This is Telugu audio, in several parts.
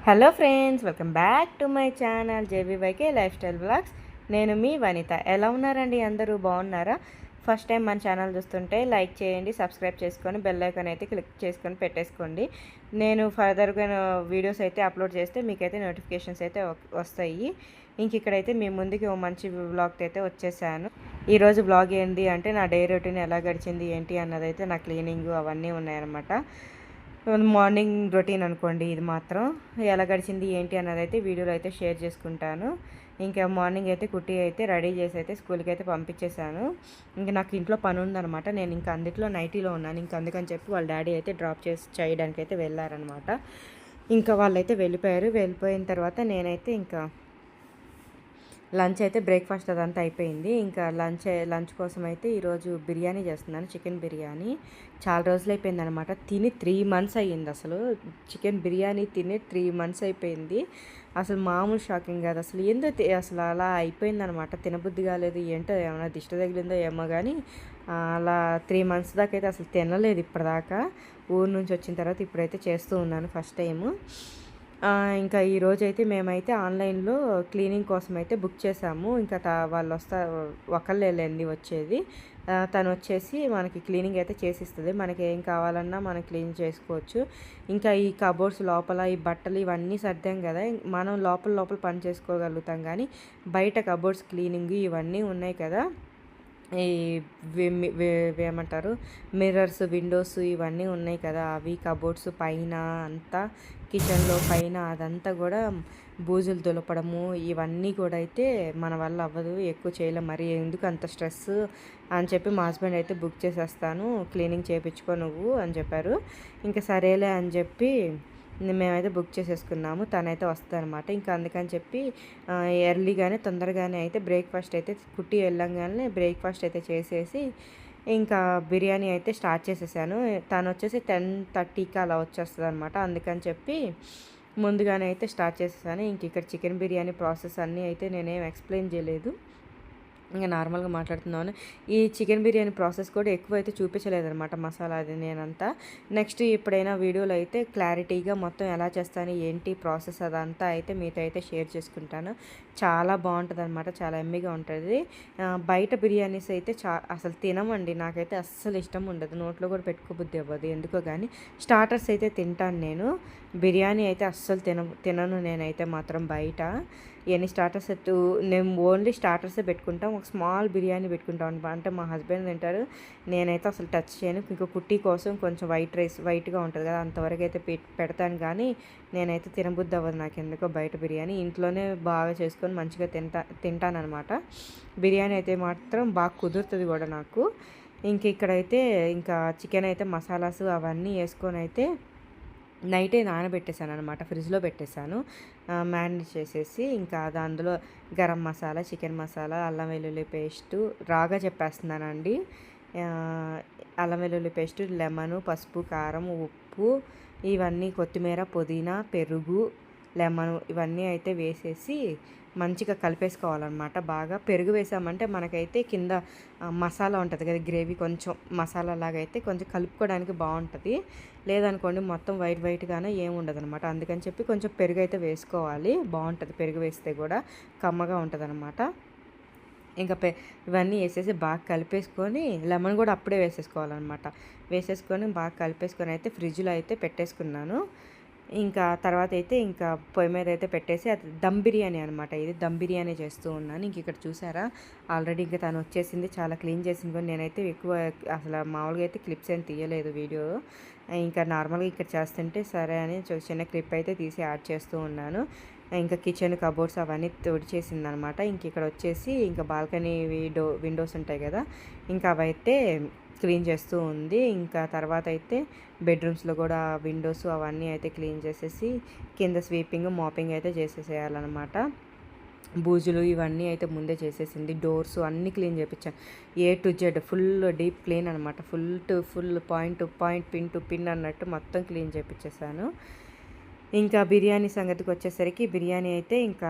Hello friends, welcome back to my channel JBYK lifestyle blogs. నేను మీ వనిత. ఎలా ఉన్నారండి? అందరూ బాగున్నారా? ఫస్ట్ టైం మన ఛానల్ చూస్తుంటే లైక్ చేయండి, సబ్స్క్రైబ్ చేసుకొని బెల్ ఐకాన్ అయితే క్లిక్ చేసుకొని పెట్టేసుకోండి. నేను ఫర్దర్గా వీడియోస్ అయితే అప్లోడ్ చేస్తే మీకైతే నోటిఫికేషన్స్ అయితే వస్తాయి. ఇంక ఇక్కడైతే మీ ముందుకి ఓ మంచి వ్లాగ్ అయితే వచ్చేసాను. ఈరోజు వ్లాగ్ ఏంటి అంటే నా డే రొటీన్ ఎలా గడిచింది ఏంటి అన్నదైతే నా క్లీనింగ్ అవన్నీ ఉన్నాయన్నమాట. మార్నింగ్ రొటీన్ అనుకోండి. ఇది మాత్రం ఎలా గడిచింది ఏంటి అన్నది అయితే వీడియోలో అయితే షేర్ చేసుకుంటాను. ఇంకా మార్నింగ్ అయితే కుట్టి అయితే రెడీ చేసి అయితే స్కూల్కి అయితే పంపించేశాను. ఇంకా నాకు ఇంట్లో పని ఉందనమాట. నేను ఇంకా అందుట్లో నైటీలో ఉన్నాను. ఇంకా అందుకని చెప్పి వాళ్ళ డాడీ అయితే డ్రాప్ చేసి చేయడానికి అయితే వెళ్ళారనమాట. ఇంకా వాళ్ళైతే వెళ్ళిపోయారు. వెళ్ళిపోయిన తర్వాత నేనైతే ఇంకా లంచ్ అయితే బ్రేక్ఫాస్ట్ అదంతా అయిపోయింది. ఇంకా లంచ్ కోసం అయితే ఈరోజు బిర్యానీ చేస్తున్నాను, చికెన్ బిర్యానీ. చాలా రోజులు అయిపోయిందనమాట. తిని 3 months అయ్యింది. అసలు చికెన్ బిర్యానీ తిని 3 months అయిపోయింది. అసలు మామూలు షాకింగ్ కాదు. అసలు ఏందో అసలు అలా అయిపోయిందనమాట. తినబుద్ధి కాలేదు. ఏంటో ఏమైనా దిష్టి తగిలిందో ఏమో కానీ అలా 3 months దాకా అయితే అసలు తినలేదు ఇప్పటిదాకా. ఊరు నుంచి వచ్చిన తర్వాత ఇప్పుడైతే చేస్తూ ఉన్నాను ఫస్ట్ టైము. ఇంకా ఈరోజైతే మేమైతే ఆన్లైన్లో క్లీనింగ్ కోసం అయితే బుక్ చేసాము. ఇంకా వాళ్ళు ఒకళ్ళేలేండి వచ్చేది. తను వచ్చేసి మనకి క్లీనింగ్ అయితే చేసిస్తుంది. మనకి ఏం కావాలన్నా మనం క్లీన్ చేసుకోవచ్చు. ఇంకా ఈ కబోర్డ్స్ లోపల ఈ బట్టలు ఇవన్నీ సర్దాం కదా, మనం లోపల పని చేసుకోగలుగుతాం. కానీ బయట కబోర్డ్స్ క్లీనింగ్ ఇవన్నీ ఉన్నాయి కదా, ఈ ఏమంటారు మిర్రర్స్, విండోస్ ఇవన్నీ ఉన్నాయి కదా, అవి కబోర్డ్స్ పైన అంతా కిచెన్లో పైన అదంతా కూడా బూజులు దులపడము ఇవన్నీ కూడా అయితే మన వల్ల అవ్వదు, ఎక్కువ చేయలేం. మరి ఎందుకు అంత స్ట్రెస్ అని చెప్పి మా హస్బెండ్ అయితే బుక్ చేసేస్తాను, క్లీనింగ్ చేయించుకో నువ్వు అని చెప్పారు. ఇంకా సరేలే అని చెప్పి మేమైతే బుక్ చేసేసుకున్నాము. తనైతే వస్తుందన్నమాట. ఇంకా అందుకని చెప్పి ఎర్లీగానే తొందరగానే అయితే బ్రేక్ఫాస్ట్ అయితే కుట్టి వెళ్ళంగానే బ్రేక్ఫాస్ట్ అయితే చేసేసి ఇంకా బిర్యానీ అయితే స్టార్ట్ చేసేసాను. తను వచ్చేసి 10:30కి అలా వచ్చేస్తుంది అనమాట. అందుకని చెప్పి ముందుగానే అయితే స్టార్ట్ చేసేసాను. ఇంక ఇక్కడ చికెన్ బిర్యానీ ప్రాసెస్ అన్నీ అయితే నేనేం ఎక్స్ప్లెయిన్ చేయలేదు, ఇంకా నార్మల్గా మాట్లాడుతున్నాను. ఈ చికెన్ బిర్యానీ ప్రాసెస్ కూడా ఎక్కువ అయితే చూపించలేదనమాట, మసాలా అది నేనంతా. నెక్స్ట్ ఎప్పుడైనా వీడియోలో అయితే క్లారిటీగా మొత్తం ఎలా చేస్తాను ఏంటి ప్రాసెస్ అదంతా అయితే మీతో అయితే షేర్ చేసుకుంటాను. చాలా బాగుంటుంది అనమాట, చాలా ఎమ్మిగా ఉంటుంది. బయట బిర్యానీస్ అయితే అసలు తినమండి, నాకైతే అస్సలు ఇష్టం ఉండదు, నోట్లో కూడా పెట్టుకోబుద్ది అవ్వదు ఎందుకో కానీ. స్టార్టర్స్ అయితే తింటాను నేను, బిర్యానీ అయితే అస్సలు తినను నేనైతే మాత్రం బయట. ఎన్ని స్టార్టర్స్ నేను ఓన్లీ స్టార్టర్సే పెట్టుకుంటాం. ఒక స్మాల్ బిర్యానీ పెట్టుకుంటాం అంటే మా హస్బెండ్ తింటారు, నేనైతే అసలు టచ్ చేయను. ఇంకా కుట్టి కోసం కొంచెం వైట్గా ఉంటుంది కదా, అంతవరకు అయితే పెడతాను. కానీ నేనైతే తినబుద్ధి అవ్వదు నాకు ఎందుకో బయట బిర్యానీ. ఇంట్లోనే బాగా చేసుకొని మంచిగా తింటానమాట. బిర్యానీ అయితే మాత్రం బాగా కుదురుతుంది కూడా నాకు. ఇక్కడైతే ఇంకా చికెన్ అయితే మసాలాస్ అవన్నీ వేసుకొని అయితే నైటే నానబెట్టేశాను అనమాట, ఫ్రిడ్జ్లో పెట్టేశాను మ్యారినేట్ చేసేసి. ఇంకా అందులో గరం మసాలా, చికెన్ మసాలా, అల్లం వెల్లుల్లి పేస్టు రాగా చెప్పేస్తున్నానండి. అల్లం వెల్లుల్లి పేస్టు, లెమను, పసుపు, కారం, ఉప్పు ఇవన్నీ, కొత్తిమీర, పుదీనా, పెరుగు, లెమన్ ఇవన్నీ అయితే వేసేసి మంచిగా కలిపేసుకోవాలన్నమాట. బాగా పెరుగు వేసామంటే మనకైతే కింద మసాలా ఉంటుంది కదా, గ్రేవీ కొంచెం మసాలా లాగా అయితే కొంచెం కలుపుకోవడానికి బాగుంటుంది. లేదనుకోండి మొత్తం వైట్గానే ఏముండదు అనమాట. అందుకని చెప్పి కొంచెం పెరుగు అయితే వేసుకోవాలి, బాగుంటుంది పెరుగు వేస్తే కూడా, కమ్మగా ఉంటుంది అనమాట. ఇంకా ఇవన్నీ వేసేసి బాగా కలిపేసుకొని లెమన్ కూడా అప్పుడే వేసేసుకోవాలన్నమాట. వేసేసుకొని బాగా కలిపేసుకొని అయితే ఫ్రిడ్జ్లో అయితే పెట్టేసుకున్నాను. ఇంకా తర్వాత అయితే ఇంకా పొయ్యి మీద అయితే పెట్టేసి, అది దమ్ బిర్యానీ అనమాట. ఇది దమ్ బిర్యానీ చేస్తూ ఉన్నాను. ఇక్కడ చూసారా ఆల్రెడీ ఇంకా తను వచ్చేసింది, చాలా క్లీన్ చేసింది. కానీ నేనైతే ఎక్కువ అసలు మామూలుగా అయితే క్లిప్స్ ఏం తీయలేదు వీడియో. ఇంకా నార్మల్గా ఇక్కడ చేస్తుంటే సరే అని చిన్న క్లిప్ అయితే తీసి యాడ్ చేస్తూ ఉన్నాను. ఇంకా కిచెన్ కబోర్డ్స్ అవన్నీ తుడిచేసింది అనమాట. ఇక్కడ వచ్చేసి ఇంకా బాల్కనీ విండోస్ ఉంటాయి కదా, ఇంకా అవైతే క్లీన్ చేస్తూ ఉంది. ఇంకా తర్వాత అయితే బెడ్రూమ్స్లో కూడా విండోస్ అవన్నీ అయితే క్లీన్ చేసేసి కింద స్వీపింగ్ మాపింగ్ అయితే చేసేసేయాలన్నమాట. బూజులు ఇవన్నీ అయితే ముందే చేసేసింది. డోర్స్ అన్నీ క్లీన్ చేయించాను, A to Z full deep clean అనమాట. Full to full, point to point, pin to pin అన్నట్టు మొత్తం క్లీన్ చేయించేసాను. ఇంకా బిర్యానీ సంగతికి వచ్చేసరికి బిర్యానీ అయితే ఇంకా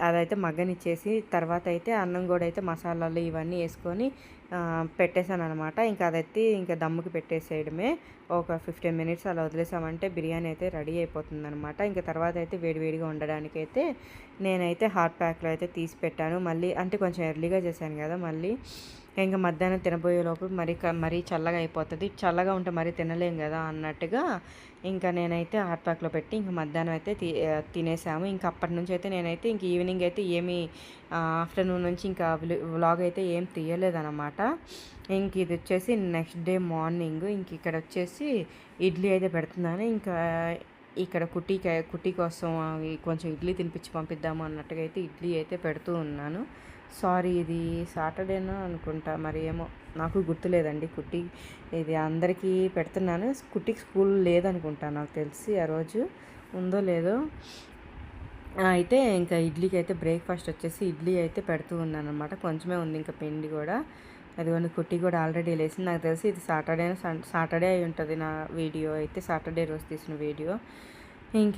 అదైతే మగ్గనిచ్చేసి తర్వాత అయితే అన్నం కూడా అయితే మసాలాలు ఇవన్నీ వేసుకొని పెట్టేశాననమాట. ఇంకా అదైతే ఇంకా దమ్ముకి పెట్టేసేయడమే. ఒక 15 మినిట్స్ అలా వదిలేసామంటే బిర్యానీ అయితే రెడీ అయిపోతుందనమాట. ఇంకా తర్వాత అయితే వేడివేడిగా ఉండడానికైతే నేనైతే హాట్ ప్యాక్‌లో అయితే తీసి పెట్టాను. మళ్ళీ అంటే కొంచెం ఎర్లీగా చేశాను కదా! మళ్ళీ ఇంక మధ్యాహ్నం తినబోయే లోపు మరీ చల్లగా అయిపోతది. చల్లగా ఉంటే మరీ తినలేం గదా! అన్నట్టుగా ఇంకా నేనైతే హాట్ ప్యాక్‌లో పెట్టి ఇంక మధ్యాహ్నం అయితే తినేసాము. ఇంక అప్పటినుంచి అయితే నేనైతే ఇంక ఈవినింగ్ అయితే ఏమి ఆఫ్టర్‌నూన్ నుంచి ఇంకా వ్లాగ్ అయితే ఏం తీయలేదనమాట. ఇంక ఇదొచ్చేసి నెక్స్ట్ డే మార్నింగ్ ఇంక ఇక్కడొచ్చేసి ఇడ్లీ అయితే పెడుతున్నాను. ఇంకా ఇక్కడ కుట్టి కోసం అవి కొంచెం ఇడ్లీ తినిపించి పంపిద్దాము అన్నట్టుగా అయితే ఇడ్లీ అయితే పెడుతూ ఉన్నాను. సారీ ఇది సాటర్డేనో అనుకుంటా మరి ఏమో నాకు గుర్తులేదండి. ఇది అందరికీ పెడుతున్నాను. కుట్టికి స్కూల్ లేదనుకుంటా నాకు తెలిసి ఆ రోజు ఉందో లేదో. అయితే ఇంకా ఇడ్లీకి అయితే బ్రేక్ఫాస్ట్ వచ్చేసి ఇడ్లీ అయితే పెడుతూ ఉన్నాను అనమాట. కొంచెమే ఉంది ఇంకా పిండి కూడా. అదిగోండి కుట్టి కూడా ఆల్రెడీ లేసింది. నాకు తెలిసి ఇది సాటర్డే అయి ఉంటుంది. నా వీడియో అయితే సాటర్డే రోజు తీసిన వీడియో.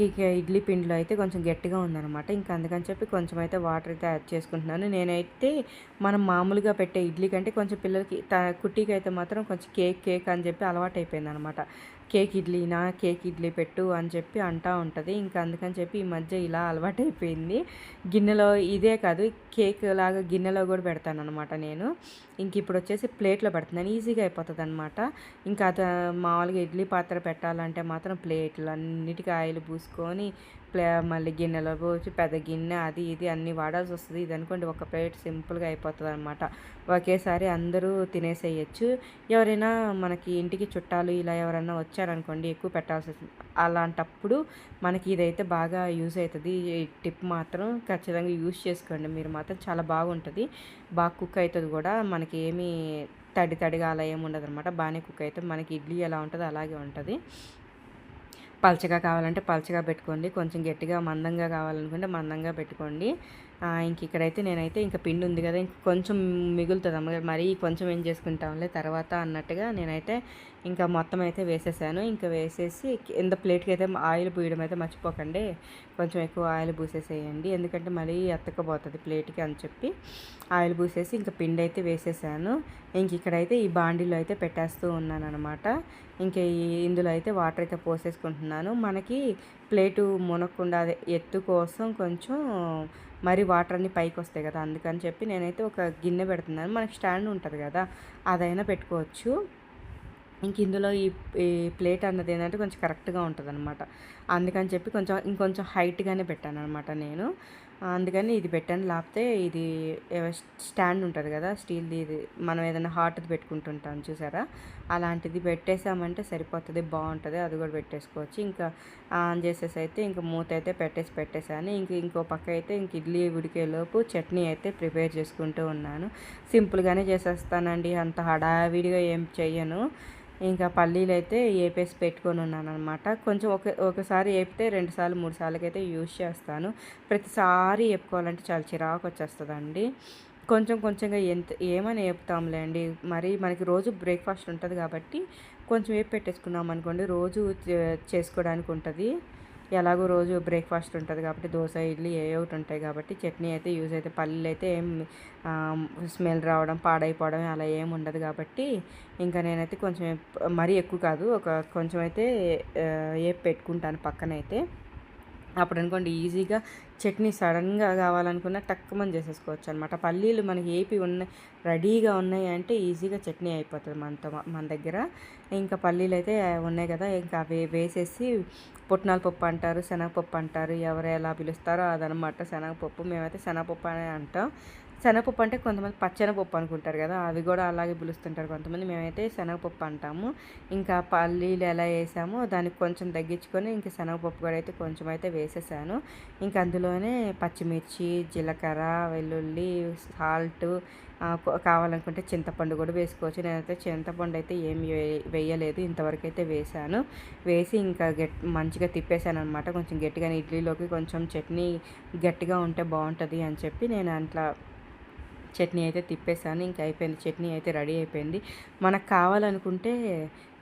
ఇక ఇడ్లీ పిండిలో అయితే కొంచెం గట్టిగా ఉందనమాట. ఇంక అందుకని చెప్పి కొంచెం అయితే వాటర్ అయితే యాడ్ చేసుకుంటున్నాను. నేనైతే మనం మామూలుగా పెట్టే ఇడ్లీ కంటే కొంచెం పిల్లలకి కుట్టికి అయితే మాత్రం కొంచెం కేక్ అని చెప్పి అలవాటు అయిపోయిందనమాట. కేక్ ఇడ్లీ పెట్టు అని చెప్పి అంటూ ఉంటుంది. ఇంకా అందుకని చెప్పి ఈ మధ్య ఇలా అలవాటైపోయింది. గిన్నెలో ఇదే కాదు కేక్ లాగా గిన్నెలో కూడా పెడతానమాట నేను. ఇంక ఇప్పుడు వచ్చేసి ప్లేట్లో పెడుతున్నాను. ఈజీగా అయిపోతుంది అనమాట. ఇంకా అది మామూలుగా ఇడ్లీ పాత్ర పెట్టాలంటే మాత్రం ప్లేట్లు అన్నిటికీ ఆయిల్ పూసుకొని మళ్ళీ గిన్నెలో పోసి పెద్ద గిన్నె అది ఇది అన్నీ వాడాల్సి వస్తుంది. ఇది అనుకోండి ఒక ప్లేట్ సింపుల్గా అయిపోతుంది అనమాట. ఒకేసారి అందరూ తినేసేయచ్చు. ఎవరైనా మనకి ఇంటికి చుట్టాలు ఇలా ఎవరైనా వచ్చారనుకోండి ఎక్కువ పెట్టాల్సి వస్తుంది. అలాంటప్పుడు మనకి ఇదైతే బాగా యూజ్ అవుతుంది. ఈ టిప్ మాత్రం ఖచ్చితంగా యూజ్ చేసుకోండి. మీరు మాత్రం చాలా బాగుంటుంది. బాగా కుక్ అవుతుంది కూడా. మనకి ఏమీ తడిగా అలా ఏమి ఉండదు అనమాట. బాగానే కుక్ అవుతుంది. మనకి ఇడ్లీ ఎలా ఉంటుందో అలాగే ఉంటుంది. పలచగా కావాలంటే పలచగా పెట్టుకోండి. కొంచెం గట్టిగా మందంగా కావాలనుకుంటే మందంగా పెట్టుకోండి. ఇంక ఇక్కడైతే నేనైతే ఇంకా పిండి ఉంది కదా ఇంక కొంచెం మిగులుతుంది అమ్మగారు మరీ కొంచెం ఏం చేసుకుంటాంలే తర్వాత అన్నట్టుగా నేనైతే ఇంకా మొత్తం అయితే వేసేసాను. ఇంకా వేసేసి కింద ప్లేట్కి అయితే ఆయిల్ పూయడం అయితే మర్చిపోకండి. కొంచెం ఎక్కువ ఆయిల్ పూసేసేయండి. ఎందుకంటే మళ్ళీ అతుక్కపోతుంది ప్లేట్కి అని చెప్పి ఆయిల్ పూసేసి ఇంకా పిండి అయితే వేసేసాను. ఇంక ఇక్కడైతే ఈ బాండీలో అయితే పెట్టేస్తూ ఉన్నాను అనమాట. ఇంకా ఇందులో అయితే వాటర్ అయితే పోసేసుకుంటున్నాను. మనకి ప్లేటు మునక్కుండా అదే ఎత్తు కోసం కొంచెం మరి వాటర్ అన్నీ పైకి వస్తాయి కదా అందుకని చెప్పి నేనైతే ఒక గిన్నె పెడుతున్నాను. మనకి స్టాండ్ ఉంటుంది కదా అదైనా పెట్టుకోవచ్చు. ఇందులో ఈ ప్లేట్ అన్నది ఏంటంటే కొంచెం కరెక్ట్గా ఉంటుంది అనమాట. అందుకని చెప్పి ఇంకొంచెం హైట్గానే పెట్టాను అనమాట నేను. అందుకని ఇది పెట్టాను. లేకపోతే ఇది స్టాండ్ ఉంటుంది కదా స్టీల్ది, ఇది మనం ఏదైనా హాట్ది పెట్టుకుంటుంటాం చూసారా, అలాంటిది పెట్టేసామంటే సరిపోతుంది, బాగుంటుంది. అది కూడా పెట్టేసుకోవచ్చు. ఇంకా ఆన్ చేసేసి అయితే ఇంక మూత అయితే పెట్టేసాను. ఇంకో పక్క అయితే ఇడ్లీ ఉడికేలోపు చట్నీ అయితే ప్రిపేర్ చేసుకుంటూ ఉన్నాను. సింపుల్గానే చేసేస్తానండి, అంత హడావిడిగా ఏం చెయ్యను. ఇంకా పల్లీలు అయితే ఏపేసి పెట్టుకొని ఉన్నాను అనమాట. కొంచెం ఒకసారి వేపితే 2 సార్లు 3 సార్లకైతే యూజ్ చేస్తాను. ప్రతిసారి వేపుకోవాలంటే చాలా చిరాకు వచ్చేస్తుందండి. కొంచెంగా ఏమని వేపుతాంలేండి. మరి మనకి రోజు బ్రేక్ఫాస్ట్ ఉంటుంది కాబట్టి కొంచెం వేపు పెట్టేసుకున్నాం అనుకోండి రోజు చేసుకోవడానికి ఉంటుంది. ఎలాగో రోజు బ్రేక్ఫాస్ట్ ఉంటుంది కాబట్టి దోశ ఇడ్లీ ఏ ఒకటి ఉంటాయి కాబట్టి చట్నీ అయితే యూజ్ అయితే పల్లీలు అయితే ఏం స్మెల్ రావడం పాడైపోవడం అలా ఏమి ఉండదు కాబట్టి ఇంకా నేనైతే కొంచెం మరీ ఎక్కువ కాదు కొంచెం అయితే వేపు పెట్టుకుంటాను పక్కనైతే. అప్పుడు అనుకోండి ఈజీగా చట్నీ సడన్గా కావాలనుకున్న టక్కుమని చేసేసుకోవచ్చు అనమాట. పల్లీలు మనకి రెడీగా ఉన్నాయి అంటే ఈజీగా చట్నీ అయిపోతుంది మన దగ్గర. ఇంకా పల్లీలు అయితే ఉన్నాయి కదా ఇంకా అవి వేసేసి పుట్నాల పప్పు అంటారు, శనగపప్పు అంటారు, ఎవరు ఎలా పిలుస్తారో అదనమాట. శనగపప్పు మేమైతే శనగపప్పు అనే అంటాం. శనగపప్పు అంటే కొంతమంది పచ్చెనగపప్పు అనుకుంటారు కదా, అవి కూడా అలాగే పిలుస్తుంటారు కొంతమంది. మేమైతే శనగపప్పు అంటాము. ఇంకా పల్లీలు ఎలా వేసామో దానికి కొంచెం తగ్గించుకొని ఇంకా శనగపప్పు కూడా అయితే కొంచెం అయితే వేసేసాను. ఇంకా అందులోనే పచ్చిమిర్చి, జీలకర్ర, వెల్లుల్లి, సాల్ట్, కావాలనుకుంటే చింతపండు కూడా వేసుకోవచ్చు. నేనైతే చింతపండు అయితే ఏమి వేయలేదు, ఇంతవరకు అయితే వేసాను. వేసి ఇంకా మంచిగా తిప్పేసాను అనమాట. కొంచెం గట్టిగా ఇడ్లీలోకి కొంచెం చట్నీ గట్టిగా ఉంటే బాగుంటుంది అని చెప్పి నేను అట్లా చట్నీ అయితే తిప్పేసాను. ఇంకా అయిపోయింది, చట్నీ అయితే రెడీ అయిపోయింది. మనకు కావాలనుకుంటే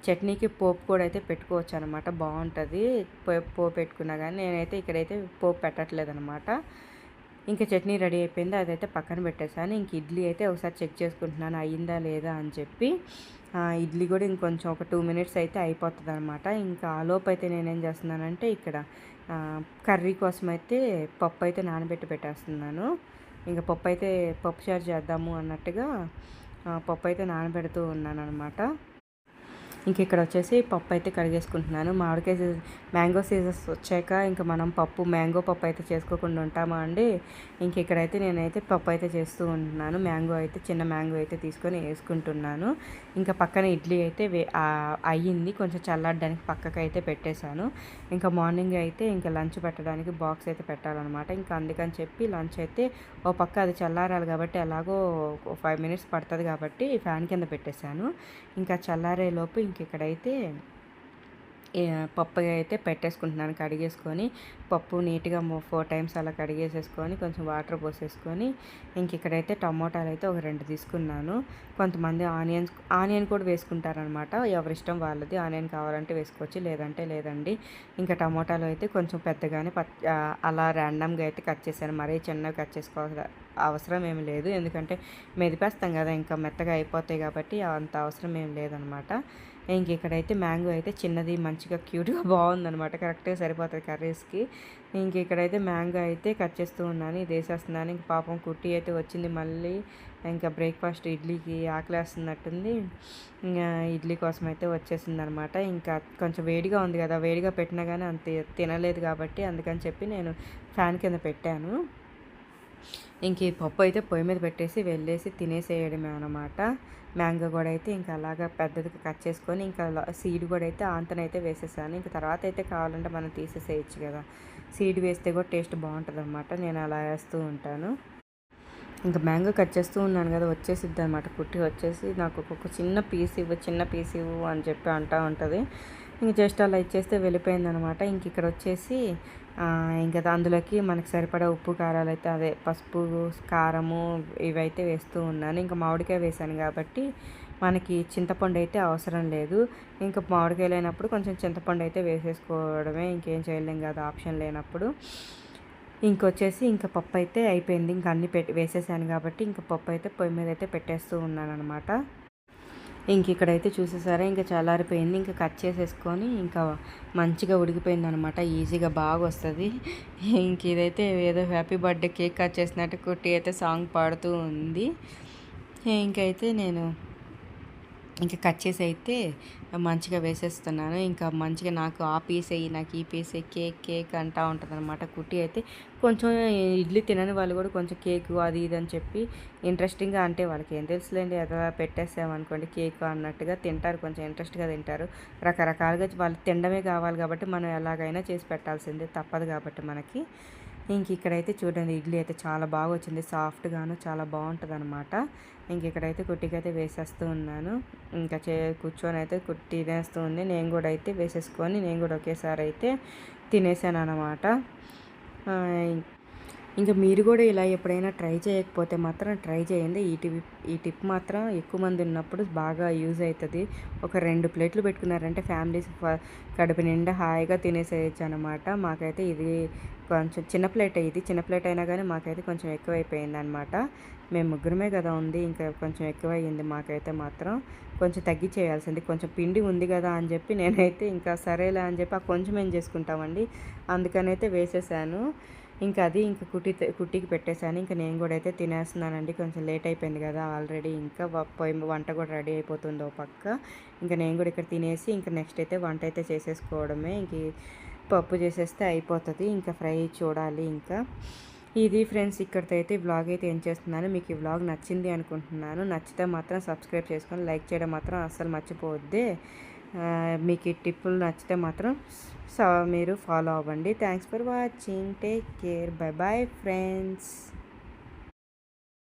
చట్నీకి పోపు కూడా అయితే పెట్టుకోవచ్చు అనమాట, బాగుంటుంది. పోపు పెట్టుకున్నా కానీ నేనైతే ఇక్కడైతే పోపు పెట్టట్లేదు అనమాట. ఇంకా చట్నీ రెడీ అయిపోయింది, అదైతే పక్కన పెట్టేశాను. ఇంక ఇడ్లీ అయితే ఒకసారి చెక్ చేసుకుంటున్నాను అయ్యిందా లేదా అని చెప్పి. ఇడ్లీ కూడా ఇంకొంచెం ఒక 2 మినిట్స్ అయితే అయిపోతుంది అనమాట. ఇంకా ఆలోపు అయితే నేనేం చేస్తున్నానంటే ఇక్కడ కర్రీ కోసం అయితే పప్పు అయితే నానబెట్టి పెట్టేస్తున్నాను. ఇంకా పప్పు చారు చేద్దాము అన్నట్టుగా పప్పు అయితే నానబెడుతూ ఉన్నాను అనమాట. ఇంక ఇక్కడ వచ్చేసి పప్పు అయితే కడిగేసుకుంటున్నాను. మామిడికాయ మ్యాంగో సీజన్స్ వచ్చాక ఇంకా మనం మ్యాంగో పప్పు అయితే చేసుకోకుండా ఉంటామా అండి. ఇంక ఇక్కడైతే నేనైతే పప్పు అయితే చేస్తూ ఉంటున్నాను. చిన్న మ్యాంగో అయితే తీసుకొని వేసుకుంటున్నాను. ఇంకా పక్కన ఇడ్లీ అయితే అయ్యింది, కొంచెం చల్లారడానికి పక్కకు అయితే పెట్టేశాను. ఇంకా మార్నింగ్ అయితే ఇంకా లంచ్ పెట్టడానికి బాక్స్ అయితే పెట్టాలన్నమాట. ఇంకా అందుకని చెప్పి లంచ్ అయితే ఓ పక్క అది చల్లారాలి కాబట్టి ఎలాగో 5 మినిట్స్ పడుతుంది కాబట్టి ఫ్యాన్ కింద పెట్టేశాను. ఇంకా చల్లారే లోపు ఇక్కడైతే పప్పు అయితే పెట్టేసుకుంటున్నాను కడిగేసుకొని. పప్పు నీట్గా 4 టైమ్స్ అలా కడిగేసేసుకొని కొంచెం వాటర్ పోసేసుకొని ఇక్కడైతే టమోటాలు అయితే ఒక 2 తీసుకున్నాను. కొంతమంది ఆనియన్ కూడా వేసుకుంటారనమాట, ఎవరిష్టం వాళ్ళది. ఆనియన్ కావాలంటే వేసుకోవచ్చు, లేదంటే లేదండి. ఇంకా టమోటాలు అయితే కొంచెం పెద్దగానే అలా ర్యాండమ్గా అయితే కట్ చేశాను. మరీ చిన్నగా కట్ చేసుకోవాల్సిన అవసరం ఏమి లేదు, ఎందుకంటే మెదిపేస్తాం కదా, ఇంకా మెత్తగా అయిపోతాయి కాబట్టి అంత అవసరం ఏం లేదనమాట. ఇక్కడైతే మ్యాంగో అయితే చిన్నది మంచిగా క్యూట్గా బాగుందనమాట, కరెక్ట్గా సరిపోతుంది కర్రీస్కి. ఇక్కడైతే మ్యాంగో అయితే కట్ చేస్తూ ఉన్నాను, ఇది వేసేస్తున్నాను. ఇంక పాపం కుట్టి అయితే వచ్చింది మళ్ళీ. ఇంకా బ్రేక్ఫాస్ట్ ఇడ్లీకి ఆకలేస్తున్నట్టుంది, ఇంకా ఇడ్లీ కోసం అయితే వచ్చేసింది అనమాట. ఇంకా కొంచెం వేడిగా ఉంది కదా, వేడిగా పెట్టినా కానీ అంత తినలేదు కాబట్టి అందుకని చెప్పి నేను ఫ్యాన్ కింద పెట్టాను. ఇంక ఈ పప్పు అయితే పొయ్యి మీద పెట్టేసి వెళ్ళేసి తినేసేయడమే అనమాట. మ్యాంగో కూడా అయితే ఇంకా అలాగా పెద్దదిగా కట్ చేసుకొని ఇంకా సీడ్ కూడా అయితే ఆంతనైతే వేసేసాను. ఇంకా తర్వాత అయితే కావాలంటే మనం తీసేసేయచ్చు కదా, సీడ్ వేస్తే కూడా టేస్ట్ బాగుంటుంది అనమాట. నేను అలా వేస్తూ ఉంటాను. ఇంకా మ్యాంగో కట్ చేస్తూ ఉన్నాను కదా, వచ్చేసిద్ది అనమాట. కుట్టి వచ్చేసి నాకు ఒక చిన్న పీస్ ఇవ్వు అని చెప్పి అంటూ ఉంటుంది. ఇంక జస్ట్ అలా ఇచ్చేస్తే వెళ్ళిపోయిందనమాట. ఇక్కడ వచ్చేసి ఇంకా అందులోకి మనకు సరిపడా ఉప్పు కారాలు అయితే అదే పసుపు కారము ఇవైతే వేస్తూ ఉన్నాను. ఇంకా మామిడికాయ వేసాను కాబట్టి మనకి చింతపండు అయితే అవసరం లేదు. ఇంకా మామిడికాయ లేనప్పుడు కొంచెం చింతపండు అయితే వేసేసుకోవడమే, ఇంకేం చేయలేం కదా ఆప్షన్ లేనప్పుడు. ఇంకొచ్చేసి ఇంకా పప్పు అయితే అయిపోయింది, ఇంకా అన్నీ వేసేసాను కాబట్టి ఇంకా పప్పు అయితే పొయ్యి మీద అయితే పెట్టేస్తూ ఉన్నాను అనమాట. ఇక్కడైతే చూసేసారా, ఇంకా చల్లారిపోయింది. ఇంకా కట్ చేసేసుకొని ఇంకా మంచిగా ఉడికిపోయింది అనమాట, ఈజీగా బాగా వస్తుంది. ఇదైతే ఏదో హ్యాపీ బర్త్డే కేక్ కట్ చేసినట్టు కుట్టి అయితే సాంగ్ పాడుతూ ఉంది. ఇంకైతే నేను ఇంకా కట్ చేసి అయితే మంచిగా వేసేస్తున్నాను. ఇంకా మంచిగా నాకు ఆ పీస్ వేయి, నాకు ఈ పీస్ వేయి, కేక్ అంటూ ఉంటుంది అనమాట. కుట్టి అయితే కొంచెం ఇడ్లీ తినని వాళ్ళు కూడా కొంచెం కేకు అది ఇది అని చెప్పి ఇంట్రెస్టింగ్గా, అంటే వాళ్ళకి ఏం తెలుసులేండి, అలా పెట్టేసామనుకోండి కేక్ అన్నట్టుగా తింటారు, కొంచెం ఇంట్రెస్ట్గా తింటారు. రకరకాలుగా వాళ్ళు తినడమే కావాలి కాబట్టి మనం ఎలాగైనా చేసి పెట్టాల్సిందే, తప్పదు కాబట్టి మనకి. ఇక్కడైతే చూడండి ఇడ్లీ అయితే చాలా బాగా వచ్చింది, సాఫ్ట్గాను చాలా బాగుంటుంది అనమాట. ఇక్కడైతే కుట్టికైతే వేసేస్తూ ఉన్నాను. ఇంకా కూర్చొని అయితే తినేస్తూ ఉంది. నేను కూడా అయితే వేసేసుకొని నేను కూడా ఒకేసారి అయితే తినేసాను అనమాట. ఇంకా మీరు కూడా ఇలా ఎప్పుడైనా ట్రై చేయకపోతే మాత్రం ట్రై చేయండి. ఈ టిప్ మాత్రం ఎక్కువ మంది ఉన్నప్పుడు బాగా యూజ్ అవుతుంది. ఒక 2 ప్లేట్లు పెట్టుకున్నారంటే ఫ్యామిలీస్ కడుపు నిండా హాయిగా తినేసేయచ్చు అనమాట. మాకైతే ఇది కొంచెం చిన్న ప్లేట్ అయినా కానీ మాకైతే కొంచెం ఎక్కువైపోయింది అనమాట. మేము ముగ్గురమే కదా ఉంది, ఇంకా కొంచెం ఎక్కువైంది మాకైతే మాత్రం. కొంచెం తగ్గించేయాల్సింది, కొంచెం పిండి ఉంది కదా అని చెప్పి నేనైతే ఇంకా సరేలే అని చెప్పి కొంచెం ఏం చేసుకుంటామండి, అందుకనైతే వేసేసాను. ఇంకా కుట్టికి పెట్టేశాను. ఇంకా నేను కూడా అయితే తినేస్తున్నానండి, కొంచెం లేట్ అయిపోయింది కదా ఆల్రెడీ. ఇంకా వంట కూడా రెడీ అయిపోతుంది ఓ పక్క. ఇంకా నేను కూడా ఇక్కడ తినేసి ఇంకా నెక్స్ట్ అయితే వంట అయితే చేసేసుకోవడమే. పప్పు చేసేస్తే అయిపోతుంది, ఇంకా ఫ్రై చూడాలి. ఇంకా ఇది ఫ్రెండ్స్, ఇక్కడితో అయితే వ్లాగ్ అయితే ఏం చేస్తున్నాను. మీకు ఈ వ్లాగ్ నచ్చింది అనుకుంటున్నాను. నచ్చితే మాత్రం సబ్స్క్రైబ్ చేసుకొని లైక్ చేయడం మాత్రం అస్సలు మర్చిపోవద్దే. మీకు ఈ టిప్పులు నచ్చితే మాత్రం మీరు ఫాలో అవ్వండి. Thanks for watching, take care, bye bye friends.